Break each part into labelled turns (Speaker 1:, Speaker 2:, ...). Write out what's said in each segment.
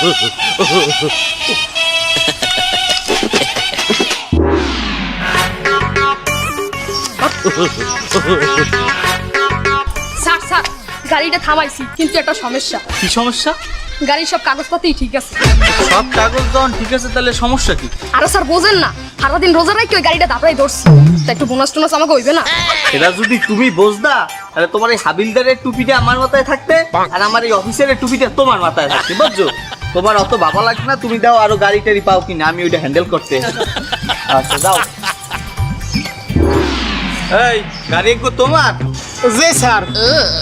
Speaker 1: Sir sir গাড়িটা থামাইছি, কিন্তু একটা সমস্যা।
Speaker 2: কি সমস্যা?
Speaker 1: গাড়ির সব কাগজপাতি ঠিক আছে।
Speaker 2: সব কাগজ যখন ঠিক আছে তাহলে সমস্যা কি?
Speaker 1: আরে স্যার বোঝেন না, সারাদিন রোজা রাখি ওই গাড়িটা দাপড়াই ধরছি, তা একটু বোনাস টোনাস আমাকে হইবে না?
Speaker 2: এটা যদি তুমি বুঝদা তাহলে তোমার এই হাবিলদারের টুপিটা আমার মাথায় থাকতে আর আমার এই অফিসারের টুপিটা তোমার মাথায় থাকতে, বুঝছো? তোমার অত ভাবা লাগবে না, তুমি দাও আরো গাড়ি টাড়ি পাও কিনা, আমি ওইটা হ্যান্ডেল করতে। আচ্ছা দাও। এই গাড়ি একটু তোমার?
Speaker 3: জি স্যার।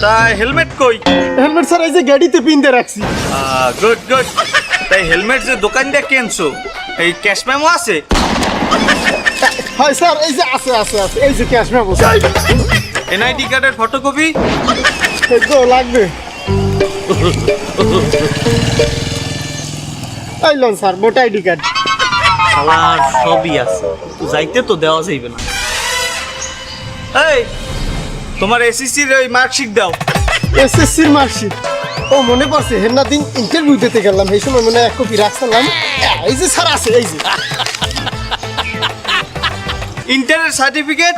Speaker 2: তা হেলমেট কই?
Speaker 3: হেলমেট স্যার এই যে গাড়িতে পিনতে রাখছি।
Speaker 2: Good good. তাই হেলমেট যে দোকান দিয়ে কিনছো এই ক্যাশ মেমো আছে?
Speaker 3: হয় স্যার, এই যে আছে আছে আছে, এই যে ক্যাশ মেমো।
Speaker 2: এনআইডি কার্ডের ফটোকপি?
Speaker 3: এগুলো লাগবে। এই loan sir, voter ID card.
Speaker 2: আমার সবই আছে, তো যাইতে তো দেওয়া যাইবে না। এই তোমার এসএসসির ওই মার্কশিট দাও।
Speaker 3: এসএসসির মার্কশিট? ও মনে পড়ছে, হেনা দিন ইন্টারভিউ দিতে গেলাম, এই সময় মনে এক কপি রাখছিলাম। এই যে স্যার আছে, এই যে
Speaker 2: ইন্টারের সার্টিফিকেট।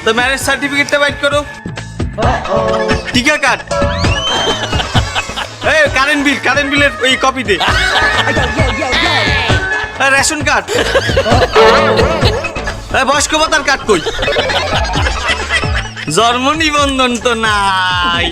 Speaker 2: তো ম্যারেজ সার্টিফিকেটটা বাইট করো। টিকা কার্ড, এই কারেন্ট বিলের ওই কপি দে। রেশন কার্ড, বয়স্ক ভাতার কার্ড কই? জন্ম নিবন্ধন তো নাই।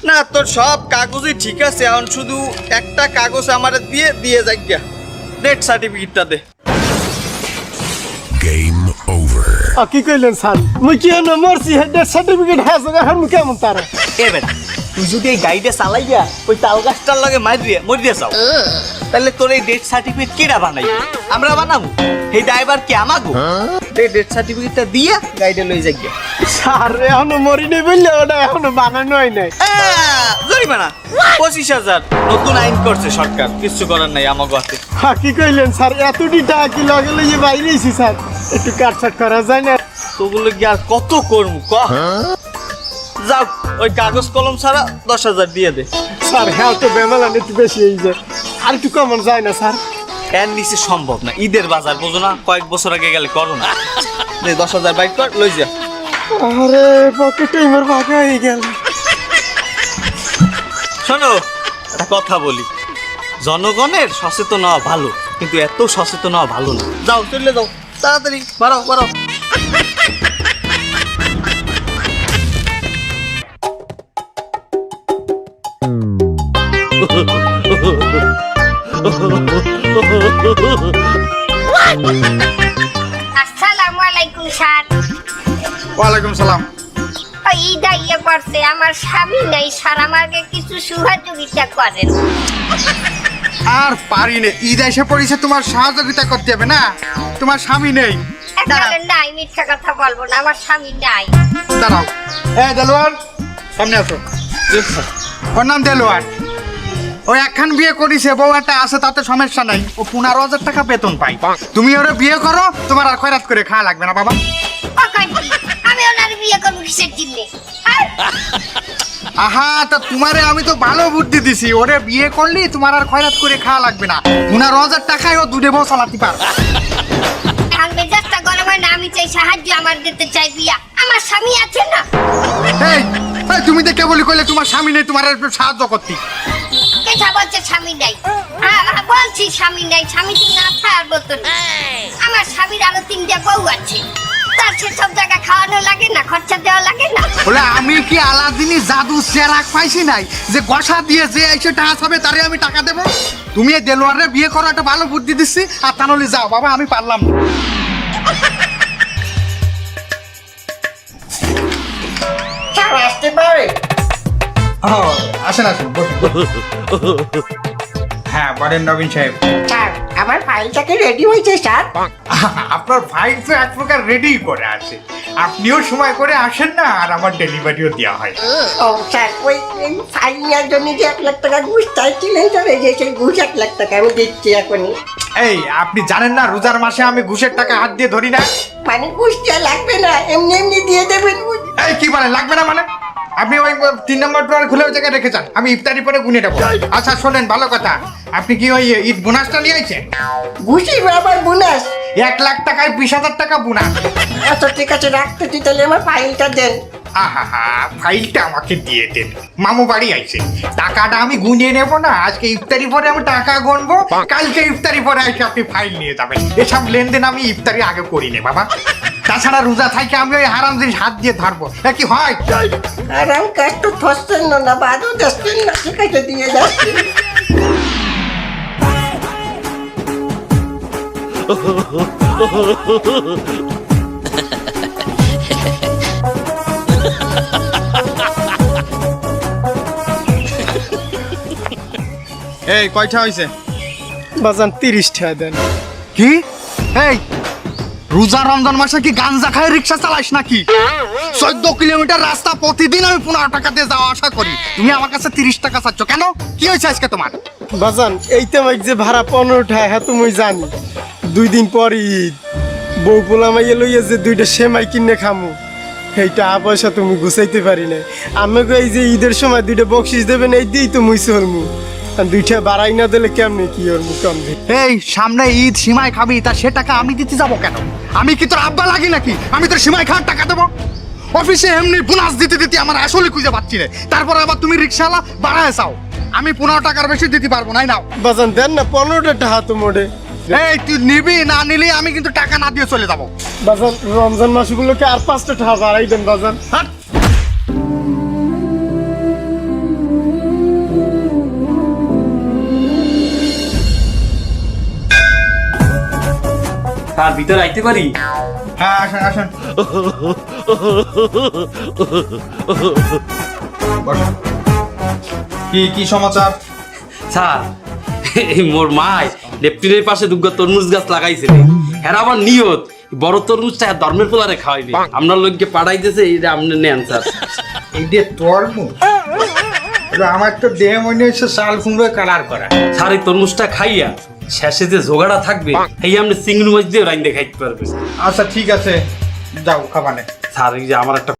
Speaker 2: না তোর সব কাগজই ঠিক আছে, এখন শুধু একটা কাগজ আমার দিয়ে যাইয়া ডেথ সার্টিফিকেটটা দে।
Speaker 4: Game over.
Speaker 3: কি কইলেন স্যার? মুই কি না মরছি, হেডের সার্টিফিকেট হাসে এখন কেমন তারা?
Speaker 2: এ বেটা তুই যদি এই গাড়িটা চালাইয়া ওই তাল গাছটার লগে মরিয়া যাও, তাহলে তোর এই ডেথ সার্টিফিকেট কেডা বানাই? আমরা বানাবো? এই ড্রাইভার কি আমাগো? ডেথ সার্টিফিকেটটা দিয়া গাড়িটা লই যাইয়া।
Speaker 3: স্যার এখনো মরি নেই বললে, ওটা এখনো বানানো হয় নাই।
Speaker 2: জরিমানা 25,000। নতুন আইন করছে সরকার, কিছু করার নাই আমাগো হাতে।
Speaker 3: কি কইলেন স্যার? এতটি টাকা কি লগে লইয়ে বাইরেছি স্যার, একটু কাটছাট করা যায় না?
Speaker 2: তোগুলো কি আর কত করবো ক? যাও ওই কাগজ কলম ছাড়া 10,000 দিয়ে দে।
Speaker 3: স্যার হ্যাঁ তো বেমালান একটু বেশি হয়ে যায়, আর একটু কমন যায় না স্যার?
Speaker 2: এর নিচে সম্ভব না, ঈদের বাজার বোঝো না, কয়েক বছর আগে গেলে করো না। 10,000 বাইক কর, লই যা।
Speaker 3: আরে পকেটে আমার ভাগা হয়ে গেল।
Speaker 2: শোনো একটা কথা বলি, জনগণের সচেতন হওয়া ভালো, কিন্তু এত সচেতন হওয়া ভালো না। যাও চলে যাও, তাড়াতাড়ি বাড়াও।
Speaker 5: আসসালামু আলাইকুম স্যার।
Speaker 6: ওয়ালাইকুম সালাম।
Speaker 5: ঈদা ইয়ে করছে, আমার স্বামী নাই স্যার, আমাকে কিছু সহযোগিতা করেন।
Speaker 6: আর পারি না, ঈদ এসে পড়েছে, তোমার সহযোগিতা করতে হবে না? তোমার স্বামী নেই?
Speaker 5: আসলে নাই, মিথ্যা কথা বলবো না, আমার স্বামী নাই।
Speaker 6: দাঁড়াও। দেলোয়ার সামনে আসো। ওর নাম দেলোয়ার। ও একখান বিয়ে করেছে, বউ একটা আছে, তাতে সমস্যা নাই। ও 15,000 টাকা বেতন পাই। তুমি ওরা বিয়ে করো, তোমার আর খয়রাত করে খাওয়া লাগবে না বাবা।
Speaker 5: আমি ওনার বিয়ে করবো কিসের চিনলে?
Speaker 6: আহা, তা তোমারে আমি তো ভালো বুদ্ধি দিছি, ওরে বিয়ে করলি তোমার আর খয়রাত করে খাওয়া লাগবে না। 15,000 টাকায় ও দুধে বউ চালাতে পারবে।
Speaker 5: মেজাজটা গরম হয় না, আমি চাই সাহায্য, আমার দিতে চাই বিয়া। আমার স্বামী আছে না?
Speaker 6: এই তুমি তো কেবলই কইলে তোমার স্বামী নেই, তোমার একটু সাহায্য করতে।
Speaker 5: কেসা বলছে স্বামী নাই? বলছি স্বামী নাই, স্বামী তুমি না থাকার বলতো না। আমার স্বামীর আরো 3টা বউ আছে, তার সেসব জায়গা খাওয়ানো লাগে না, খরচা দেওয়া লাগে না।
Speaker 6: বলে আমি কি আলাদিনী জাদু চেরাক পাইছি নাই যে গসা দিয়ে যে এসে টাকা হবে তারে আমি টাকা দেবো? তুমি এই দেলোয়ারে বিয়ে করো, একটা ভালো বুদ্ধি দিচ্ছি। আর তাহলে যাও বাবা, আমি পারলাম না।
Speaker 5: আসতে পারে?
Speaker 6: আসেন হ্যাঁ বলেন নবীন সাহেব।
Speaker 5: স্যার আমার ফাইলটা কি রেডি হয়েছে স্যার?
Speaker 6: আপনার ফাইল তো এক প্রকার রেডি করে আছে, আপনিও সময় করে আসেন না, আর আমার ডেলিভারিও দেওয়া হয়।
Speaker 5: ও স্যার, ওই ফাইল নেওয়ার জন্য যে 1 লাখ টাকা ঘুষ চাইছিলেন স্যার, এই যে সেই ঘুষ 1 লাখ টাকা আমি দিচ্ছি এখনই।
Speaker 6: এই আপনি জানেন না রোজার মাসে আমি ঘুষের টাকা হাত দিয়ে ধরি না?
Speaker 4: মানে কুষ্টিয়া লাগবে না, এমনি এমনি দিয়ে দেবেন।
Speaker 6: এই কি বলেন লাগবে না মানে? আপনি ওই 3 নম্বর ড্রয়ার খুলে ওই জায়গায় রেখে যান, আমি ইফতারি পরে গুনে দেবো। আচ্ছা শোনেন ভালো কথা, আপনি কি ওই ঈদ বোনাসটা নিয়ে আইছেন?
Speaker 4: ঘুষি আবার বোনাস?
Speaker 6: 1 লাখ টাকায় 20,000 টাকা বোনাস।
Speaker 4: আচ্ছা ঠিক আছে রাখতেছি, তাহলে আমার ফাইলটা দেন।
Speaker 6: আহা ফাইলটা আমাকে দিয়ে দেন, মামু বাড়ি আইছে, টাকাটা আমি গুনিয়ে নেবো না, আজকে ইফতারি পরে আমি টাকা গুনবো, কালকে ইফতারি পরে এসে আপনি ফাইল নিয়ে যাবেন। এসব লেনদেন আমি ইফতারি আগে করি নে বাবা। তাছাড়া রোজা থাকি আমি ওই হারাম জিনিস হাত দিয়ে ধরবো, কি হয়?
Speaker 4: আরাম কাজ তো থসছেন না, বাদও যাচ্ছেন না, ঠিক আছে দিয়ে যাচ্ছি।
Speaker 6: এই কয়টা হয়েছে?
Speaker 3: বাজান 30 টাকা দেন।
Speaker 6: কি এই রোজা রমজান মাসে কি গাঞ্জা খায় রিক্সা চালাইস নাকি? 14 কিলোমিটার রাস্তা প্রতিদিন আমি 15 টাকা দিয়ে যাওয়া আসা করি, তুমি আমার কাছে 30 টাকা চাচ্ছ কেন? কি হয়েছে আজকে তোমার?
Speaker 3: বাজান এইতে মাইক যে ভাড়া 15 টাকা হ্যাঁ তুমি জানি, 2 দিন পর ঈদ, বউ পোলা মাইয়া লইয়া যে 2টা সেমাই কিনে খামু, এই টাকা পয়সা তুমি গুছাইতে পারি না। আমাকে এই যে ঈদের সময় 2টা বকশিস দেবেন, এই দিয়েই তো মুই চলমু, আর 2টা বাড়াই না দিলে কেমনে কি করবো কমবে?
Speaker 6: এই সামনে ঈদ, সীমাই খাবি, তা সে টাকা আমি দিতে যাবো কেন? আমি কি তোর আব্বা লাগি নাকি আমি তোর সীমাই খাওয়ার টাকা দেবো? অফিসে এমনি বোনাস দিতে দিতে আমার আসলে খুঁজে পাচ্ছি না, তারপরে আবার তুমি রিক্সাওয়ালা বাড়ায় চাও। আমি 15 টাকার বেশি দিতে পারবো না, নাও।
Speaker 3: বাজান দেন না 15টা টাকা তো মোড়ে।
Speaker 6: এই তুই নিবি না নিলি আমি কিন্তু টাকা না দিয়ে চলে যাবো।
Speaker 3: বাজান রমজান মাসগুলোকে আর 5টা টাকা বাড়াই দেন বাজান।
Speaker 6: হাট।
Speaker 7: তার ভিতরে আইতে পারি?
Speaker 6: হ্যাঁ আসেন আসেন, বসেন। কি সমাচার?
Speaker 7: স্যার এই মোর মায় লেফটিনের পাশে দুগ্গা তরমুজ গাছ লাগাইছে, হ্যাঁ আমার নিয়ত বড় তরমুজটা ধর্মের পোলারে খাওয়াইবে, আপনার লোককে পাঠাইতেছে, এইটা আপনি নেন স্যার।
Speaker 6: এই যে তরমুজ, আমার তো দেহ মনে হচ্ছে শাল কুমড়ো কালার করা।
Speaker 7: স্যার এই তরমুজটা খাইয়া শেষে যে জোগাড়া থাকবে এই আপনি চিংড়ি মাছ দিয়ে রাইন্দে খাইতে পারবে।
Speaker 6: আচ্ছা ঠিক আছে, যাও খাবানে।
Speaker 7: স্যার এই যে আমার একটা